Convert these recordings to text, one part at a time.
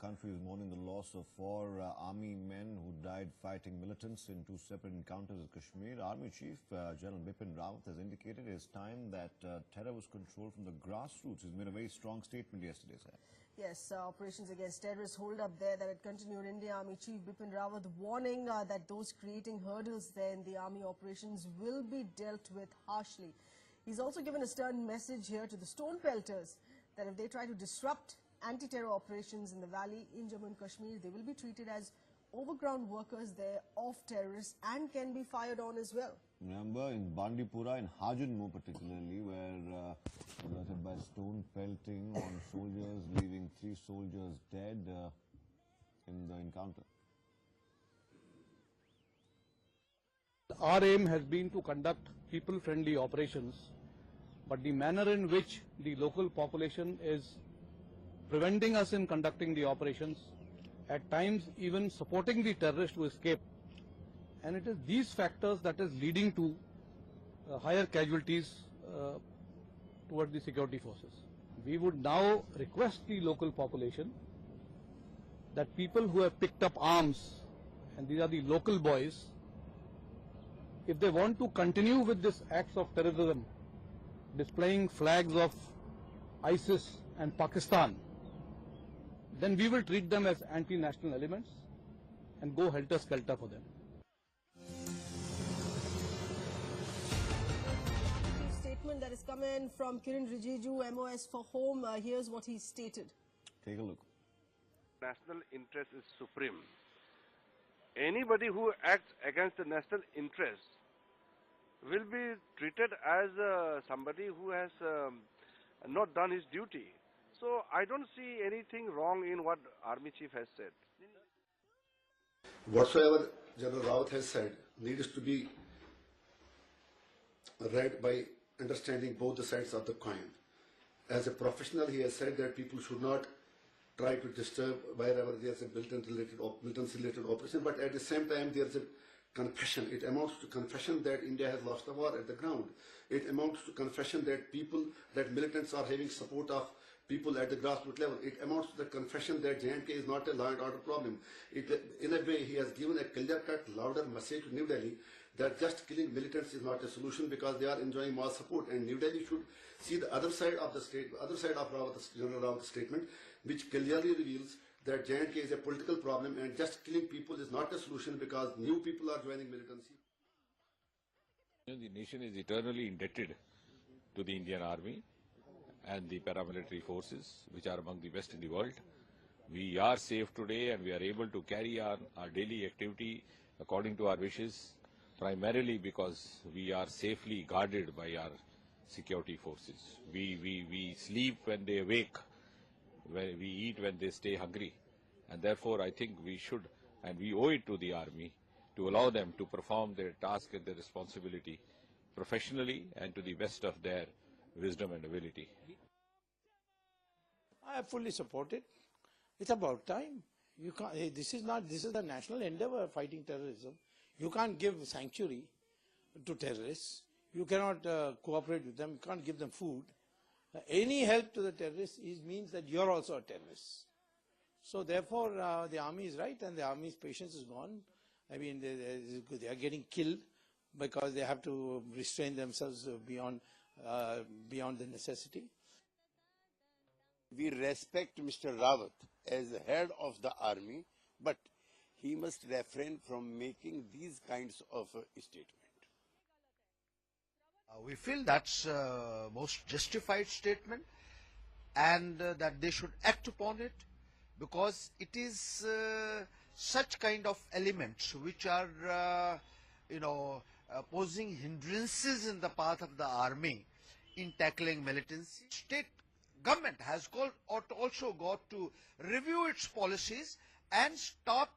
country is mourning the loss of four army men who died fighting militants in two separate encounters in Kashmir. Army Chief General Bipin Rawat has indicated it is time that terror was controlled from the grassroots. He's made a very strong statement yesterday, sir. Yes, operations against terrorists hold up there that it continued. Indian Army Chief Bipin Rawat warning that those creating hurdles there in the army operations will be dealt with harshly. He's also given a stern message here to the stone pelters that if they try to disrupt anti-terror operations in the valley in Jammu and Kashmir, they will be treated as overground workers there of terrorists and can be fired on as well. Remember, in Bandipora, in Hajunmo particularly, where resulted by stone pelting on soldiers, leaving 3 soldiers dead in the encounter. Our aim has been to conduct people-friendly operations, but the manner in which the local population is preventing us in conducting the operations, at times even supporting the terrorists to escape. And it is these factors that is leading to higher casualties toward the security forces. We would now request the local population that people who have picked up arms, and these are the local boys, if they want to continue with this acts of terrorism, displaying flags of ISIS and Pakistan, then we will treat them as anti-national elements and go helter-skelter for them. Statement that is coming from Kiren Rijiju, MoS for Home. Here's what he stated. Take a look. National interest is supreme. Anybody who acts against the national interest will be treated as somebody who has not done his duty. So I don't see anything wrong in what Army Chief has said. Whatsoever General Rawat has said needs to be read by understanding both the sides of the coin. As a professional, he has said that people should not try to disturb wherever there is a militants-related operation, but at the same time there is a confession. It amounts to confession that India has lost the war at the ground. It amounts to confession that militants are having support of people at the grassroots level. It amounts to the confession that J&K is not a law and order problem. In a way, he has given a clear-cut, louder message to New Delhi that just killing militants is not a solution because they are enjoying more support. And New Delhi should see the other side of the state, other side of General Rawat's statement, which clearly reveals that J&K is a political problem and just killing people is not a solution because new people are joining militancy. The nation is eternally indebted to the Indian Army and the paramilitary forces, which are among the best in the world. We are safe today and we are able to carry on our daily activity according to our wishes, primarily because we are safely guarded by our security forces. We sleep when they awake, we eat when they stay hungry, and therefore I think we should, and we owe it to the army, to allow them to perform their task and their responsibility professionally and to the best of their wisdom and ability. I fully support it. It's about time. You can't, this is a national endeavor fighting terrorism. You can't give sanctuary to terrorists. You cannot cooperate with them. You can't give them food. Any help to the terrorists means that you're also a terrorist. So therefore, the army is right and the army's patience is gone. I mean, they are getting killed because they have to restrain themselves beyond the necessity. We respect Mr. Rawat as the head of the army, but he must refrain from making these kinds of statements. We feel that's a most justified statement and that they should act upon it because it is such kind of elements which are, posing hindrances in the path of the army in tackling militancy. State government has also got to review its policies and stop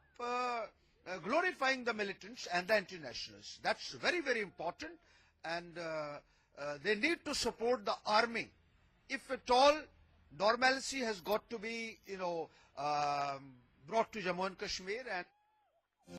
glorifying the militants and the anti-nationalists. That's very, very important, and they need to support the army. If at all, normalcy has got to be, brought to Jammu and Kashmir. And